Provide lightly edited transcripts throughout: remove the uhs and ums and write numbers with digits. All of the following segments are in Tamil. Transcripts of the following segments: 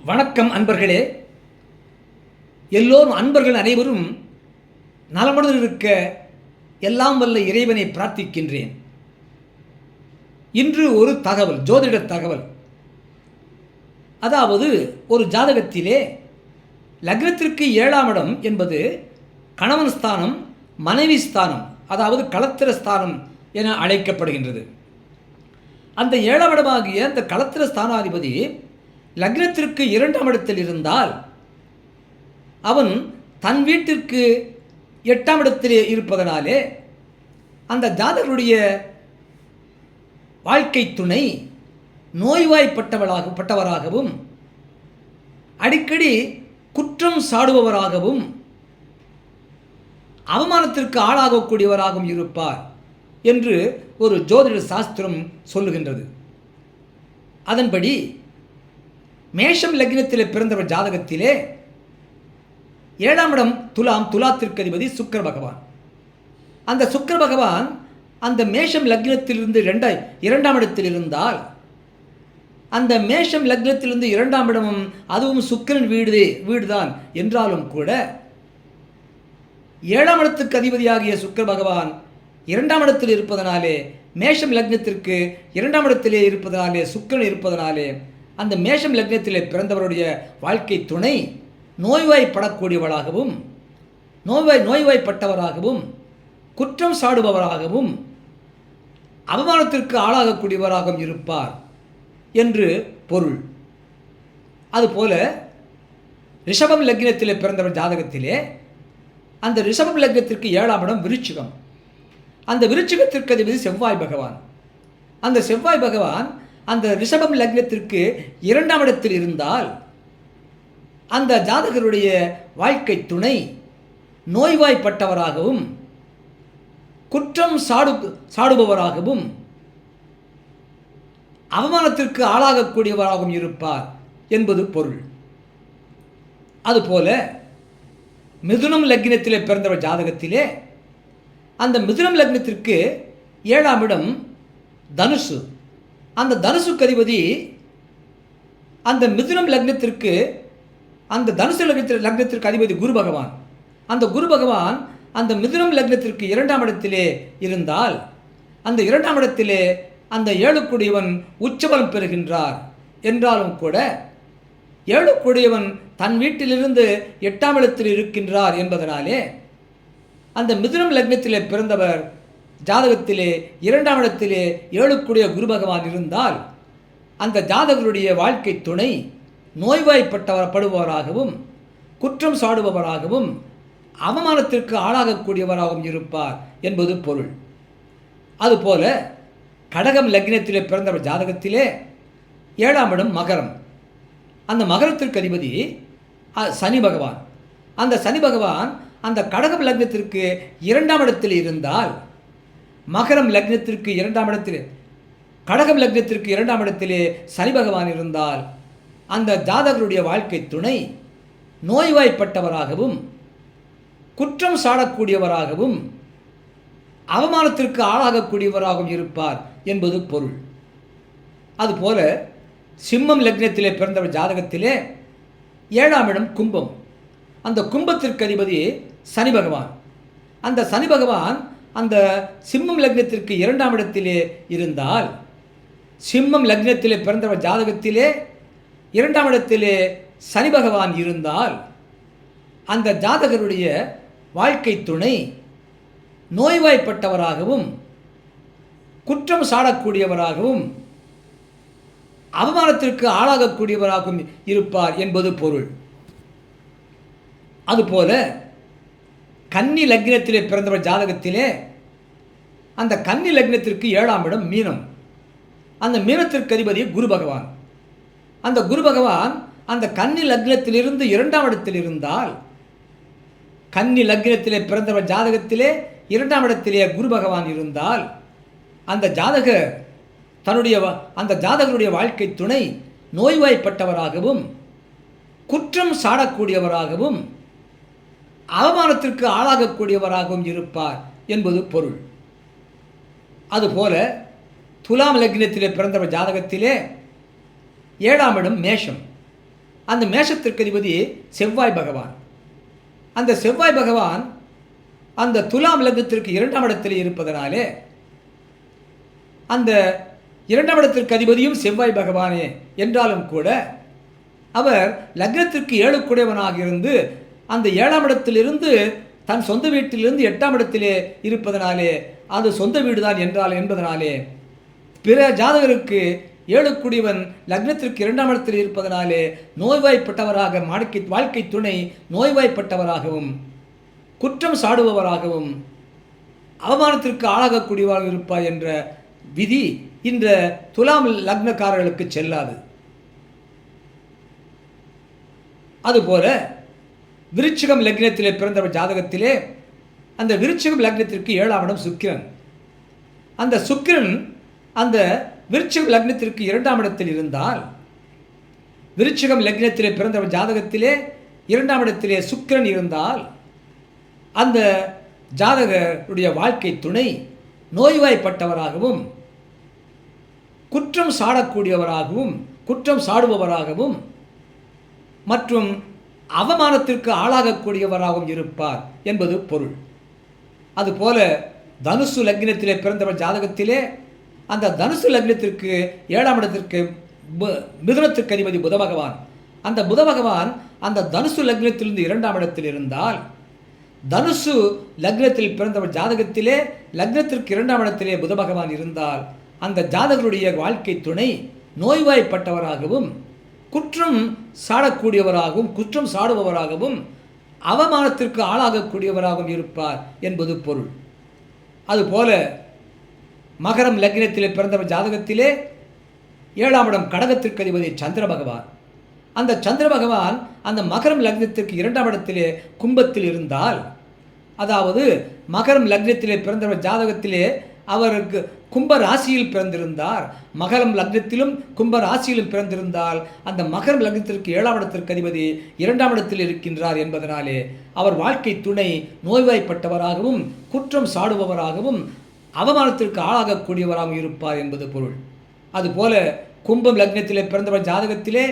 வணக்கம் அன்பர்களே. எல்லோரும் அன்பர்கள் அனைவரும் நலமுடன் இருக்க எல்லாம் வல்ல இறைவனை பிரார்த்திக்கின்றேன். இன்று ஒரு தகவல், ஜோதிட தகவல். அதாவது ஒரு ஜாதகத்திலே லக்னத்திற்கு 7ஆம் இடம் என்பது கணவன் ஸ்தானம், மனைவி ஸ்தானம், அதாவது களத்திர ஸ்தானம் என அழைக்கப்படுகின்றது. அந்த 7ஆம் இடமாகிய அந்த களத்திர ஸ்தானாதிபதி லக்னத்திற்கு 2ஆம் இடத்தில் இருந்தால் அவன் தன் வீட்டிற்கு 8ஆம் இடத்திலே இருப்பதனாலே அந்த ஜாதகருடைய வாழ்க்கை துணை நோய்வாய்ப்பட்டவராகவும் அடிக்கடி குற்றம் சாடுபவராகவும் அவமானத்திற்கு ஆளாகக்கூடியவராகவும் இருப்பார் என்று ஒரு ஜோதிட சாஸ்திரம் சொல்லுகின்றது. அதன்படி மேஷம் லக்னத்திலே பிறந்தவர் ஜாதகத்திலே 7ஆம் இடம் துலாத்திற்கு அதிபதி சுக்கிர பகவான். அந்த சுக்கிர பகவான் அந்த மேஷம் லக்னத்திலிருந்து 2ஆம் இடத்தில் இருந்தால் அந்த மேஷம் லக்னத்திலிருந்து 2ஆம் இடமும் அதுவும் சுக்கிரன் வீடுதான் என்றாலும் கூட 7ஆம் இடத்துக்கு அதிபதியாகிய சுக்கிர பகவான் 2ஆம் இடத்தில் இருப்பதனாலே, மேஷம் லக்னத்திற்கு 2ஆம் இடத்திலே இருப்பதனாலே, சுக்கிரன் இருப்பதனாலே அந்த மேஷம் லக்னத்திலே பிறந்தவருடைய வாழ்க்கை துணை நோய்வாய்ப்படக்கூடியவளாகவும் நோய்வாய்ப்பட்டவராகவும் குற்றம் சாடுபவராகவும் அவமானத்திற்கு ஆளாகக்கூடியவராகவும் இருப்பார் என்று பொருள். அதுபோல ரிஷபம் லக்னத்திலே பிறந்தவர் ஜாதகத்திலே அந்த ரிஷபம் லக்னத்திற்கு 7ஆம் இடம் விருச்சிகம். அந்த விருச்சிகத்திற்கு அதிபதி செவ்வாய் பகவான். அந்த செவ்வாய் பகவான் அந்த ரிஷபம் லக்னத்திற்கு 2ஆம் இடத்தில் இருந்தால் அந்த ஜாதகருடைய வாழ்க்கை துணை நோய்வாய்ப்பட்டவராகவும் குற்றம் சாடுபவராகவும் அவமானத்திற்கு ஆளாகக்கூடியவராகவும் இருப்பார் என்பது பொருள். அதுபோல மிதுனம் லக்னத்திலே பிறந்தவர் ஜாதகத்திலே அந்த மிதுனம் லக்னத்திற்கு 7ஆம் இடம் தனுசு. அந்த தனுசுக்கு அதிபதி அந்த மிதுனம் லக்னத்திற்கு அந்த தனுசு லக்னத்திற்கு அதிபதி குரு பகவான். அந்த குரு பகவான் அந்த மிதுனம் லக்னத்திற்கு 2ஆம் இடத்திலே இருந்தால் அந்த 2ஆம் இடத்திலே அந்த 7க்குடையவன் உச்சபலம் பெறுகின்றார் என்றாலும் கூட 7க்குடையவன் தன் வீட்டிலிருந்து 8ஆம் இடத்தில் இருக்கின்றார் என்பதனாலே அந்த மிதுனம் லக்னத்திலே பிறந்தவர் ஜாதகத்திலே 2ஆம் இடத்திலே 7க்குடைய குரு பகவான் இருந்தால் அந்த ஜாதகருடைய வாழ்க்கை துணை நோய்வாய்ப்பட்டவராகவும் குற்றம் சாடுபவராகவும் அவமானத்திற்கு ஆளாகக்கூடியவராகவும் இருப்பார் என்பது பொருள். அதுபோல கடகம் லக்னத்திலே பிறந்தவர் ஜாதகத்திலே 7ஆம் இடம் மகரம். அந்த மகரத்திற்கு அதிபதி சனி பகவான். அந்த சனி பகவான் அந்த கடகம் லக்னத்திற்கு 2ஆம் இடத்தில் இருந்தால் மகரம் லக்னத்திற்கு 2ஆம் இடத்திலே கடகம் லக்னத்திற்கு 2ஆம் இடத்திலே சனி பகவான் இருந்தால் அந்த ஜாதகருடைய வாழ்க்கை துணை நோய்வாய்ப்பட்டவராகவும் குற்றம் சாடக்கூடியவராகவும் அவமானத்திற்கு ஆளாகக்கூடியவராகவும் இருப்பார் என்பது பொருள். அதுபோல சிம்மம் லக்னத்திலே பிறந்தவர் ஜாதகத்திலே 7ஆம் இடம் கும்பம். அந்த கும்பத்திற்கு அதிபதி சனி பகவான். அந்த சனி பகவான் அந்த சிம்மம் லக்னத்திற்கு 2ஆம் இடத்திலே இருந்தால் சிம்மம் லக்னத்திலே பிறந்தவர் ஜாதகத்திலே 2ஆம் இடத்திலே சனி பகவான் இருந்தால் அந்த ஜாதகருடைய வாழ்க்கை துணை நோய்வாய்ப்பட்டவராகவும் குற்றம் சாடக்கூடியவராகவும் அவமானத்திற்கு ஆளாகக்கூடியவராகவும் இருப்பார் என்பது பொருள். அதுபோல கன்னி லக்னத்திலே பிறந்தவர் ஜாதகத்திலே அந்த கன்னி லக்னத்திற்கு 7ஆம் இடம் மீனம். அந்த மீனத்திற்கு அதிபதி குரு பகவான். அந்த குரு பகவான் அந்த கன்னி லக்னத்திலிருந்து 2ஆம் இடத்தில் இருந்தால் கன்னி லக்னத்திலே பிறந்தவர் ஜாதகத்திலே 2ஆம் இடத்திலே குரு பகவான் இருந்தால் அந்த ஜாதகருடைய வாழ்க்கை துணை நோய்வாய்ப்பட்டவராகவும் குற்றம் சாடக்கூடியவராகவும் அவமானத்திற்கு ஆளாகக்கூடியவராகவும் இருப்பார் என்பது பொருள். அதுபோல துலாம் லக்னத்திலே பிறந்தவர் ஜாதகத்திலே 7ஆம் இடம் மேஷம். அந்த மேஷத்திற்கு அதிபதி செவ்வாய் பகவான். அந்த செவ்வாய் பகவான் அந்த துலாம் லக்னத்திற்கு 2ஆம் இடத்தில் இருப்பதனாலே அந்த 2ஆம் இடத்திற்கு அதிபதியும் செவ்வாய் பகவானே என்றாலும் கூட அவர் லக்னத்திற்கு 7 இருந்து அந்த 7ஆம் இடத்திலிருந்து தன் சொந்த வீட்டிலிருந்து 8ஆம் இடத்திலே இருப்பதனாலே அது சொந்த வீடுதான் என்பதனாலே பிற ஜாதகருக்கு 7 லக்னத்திற்கு 2ஆம் இடத்தில் இருப்பதனாலே நோய்வாய்ப்பட்டவராக வாழ்க்கை துணை நோய்வாய்ப்பட்டவராகவும் குற்றம் சாடுபவராகவும் அவமானத்திற்கு ஆளாகக்கூடியவராக இருப்பார் என்ற விதி இந்த துலாம் லக்னக்காரர்களுக்கு செல்லாது. அதுபோல விருச்சிகம் லக்னத்திலே பிறந்த ஜாதகத்திலே அந்த விருச்சிகம் லக்னத்திற்கு 7ஆம் இடம் சுக்கிரன். அந்த சுக்கிரன் அந்த விருச்சிகம் லக்னத்திற்கு 2ஆம் இடத்தில் இருந்தால், விருச்சிகம் லக்னத்திலே பிறந்த ஜாதகத்திலே 2ஆம் இடத்திலே சுக்கிரன் இருந்தால் அந்த ஜாதகருடைய வாழ்க்கை துணை நோய்வாய்ப்பட்டவராகவும் குற்றம் சாடக்கூடியவராகவும் குற்றம் சாடுபவராகவும் மற்றும் அவமானத்திற்கு ஆளாகக்கூடியவராகவும் இருப்பார் என்பது பொருள். அதுபோல தனுசு லக்னத்திலே பிறந்தவர் ஜாதகத்திலே அந்த தனுசு லக்னத்திற்கு 7ஆம் இடத்திற்கு மிதுனத்திற்கு அதிபதி புத பகவான். அந்த புத பகவான் அந்த தனுசு லக்னத்திலிருந்து 2ஆம் இடத்தில் இருந்தால், தனுசு லக்னத்தில் பிறந்தவர் ஜாதகத்திலே லக்னத்திற்கு 2ஆம் இடத்திலே புத பகவான் இருந்தால் அந்த ஜாதகருடைய வாழ்க்கை துணை நோய்வாய்ப்பட்டவராகவும் குற்றம் சாடக்கூடியவராகவும் குற்றம் சாடுபவராகவும் அவமானத்திற்கு ஆளாகக்கூடியவராகவும் இருப்பார் என்பது பொருள். அதுபோல மகரம் லக்னத்திலே பிறந்தவர் ஜாதகத்திலே 7ஆம் இடம் கடகத்திற்கு அதிபதி சந்திர பகவான். அந்த சந்திர பகவான் அந்த மகரம் லக்னத்திற்கு 2ஆம் இடத்திலே கும்பத்தில் இருந்தால், அதாவது மகரம் லக்னத்திலே பிறந்தவர் ஜாதகத்திலே அவருக்கு கும்ப ராசியில் பிறந்திருந்தார், மகரம் லக்னத்திலும் கும்ப ராசியிலும் பிறந்திருந்தால் அந்த மகரம் லக்னத்திற்கு 7ஆம் இடத்திற்கு அதிபதி 2ஆம் இடத்தில் இருக்கின்றார் என்பதனாலே அவர் வாழ்க்கை துணை நோய்வாய்ப்பட்டவராகவும் குற்றம் சாடுபவராகவும் அவமானத்திற்கு ஆளாகக்கூடியவராகவும் இருப்பார் என்பது பொருள். அதுபோல கும்பம் லக்னத்திலே பிறந்தவர் ஜாதகத்திலே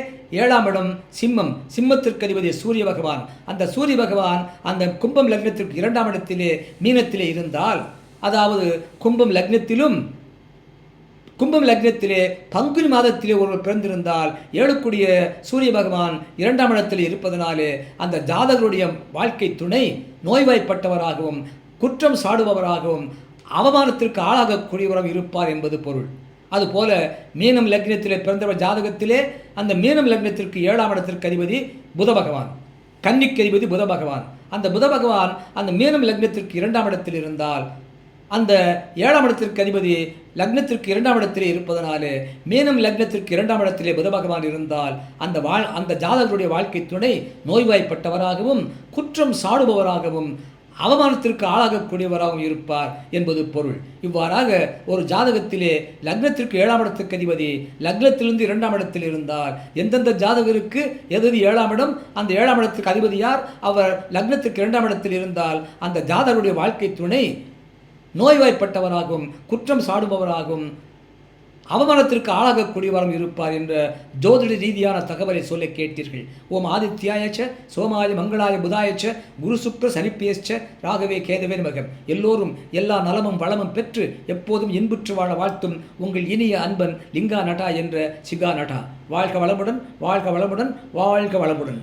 7ஆம் இடம் சிம்மம், சிம்மத்திற்கு அதிபதி சூரிய பகவான். அந்த சூரிய பகவான் அந்த கும்பம் லக்னத்திற்கு 2ஆம் இடத்திலே மீனத்திலே இருந்தால், அதாவது கும்பம் லக்னத்திலே பங்குனி மாதத்திலே ஒருவர் பிறந்திருந்தால் 7 சூரிய பகவான் 2ஆம் இடத்தில் இருப்பதனாலே அந்த ஜாதகருடைய வாழ்க்கை துணை நோய்வாய்ப்பட்டவராகவும் குற்றம் சாடுபவராகவும் அவமானத்திற்கு ஆளாகக்கூடியவராகவும் இருப்பார் என்பது பொருள். அதுபோல மீனம் லக்னத்திலே பிறந்தவர் ஜாதகத்திலே அந்த மீனம் லக்னத்திற்கு 7ஆம் இடத்திற்கு அதிபதி புத பகவான், கன்னிக்கு அதிபதி புத பகவான். அந்த புத பகவான் அந்த மீனம் லக்னத்திற்கு 2ஆம் இடத்தில் இருந்தால் அந்த 7ஆம் இடத்திற்கு அதிபதி லக்னத்திற்கு 2ஆம் இடத்திலே இருப்பதனாலே மீனம் லக்னத்திற்கு 2ஆம் இடத்திலே புத பகவான் இருந்தால் அந்த ஜாதகருடைய வாழ்க்கை துணை நோய்வாய்ப்பட்டவராகவும் குற்றம் சாடுபவராகவும் அவமானத்திற்கு ஆளாகக்கூடியவராகவும் இருப்பார் என்பது பொருள். இவ்வாறாக ஒரு ஜாதகத்திலே லக்னத்திற்கு 7ஆம் இடத்துக்கு அதிபதி லக்னத்திலிருந்து 2ஆம் இடத்தில் இருந்தால் எந்தெந்த ஜாதகருக்கு எது 7ஆம் இடம், அந்த 7ஆம் இடத்துக்கு அதிபதி யார், அவர் லக்னத்திற்கு 2ஆம் இடத்தில் இருந்தால் அந்த ஜாதகருடைய வாழ்க்கை துணை நோய்வாய்ப்பட்டவராகவும் குற்றம் சாடுபவராகவும் அவமானத்திற்கு ஆளாகக்கூடியவரும் இருப்பார் என்ற ஜோதிட ரீதியான தகவலை சொல்ல கேட்டீர்கள். ஓம் ஆதித்யாயச்ச சோமாய மங்களாய புதாயச்ச குரு சுக்ர சனிப்பேச்ச ராகவே கேதவே மகம். எல்லோரும் எல்லா நலமும் வளமும் பெற்று எப்போதும் இன்புற்று வாழ வாழ்த்தும் உங்கள் இனிய அன்பன் லிங்கா நட்டா என்ற சிகா நட்டா. வாழ்க வளமுடன், வாழ்க வளமுடன், வாழ்க வளமுடன்.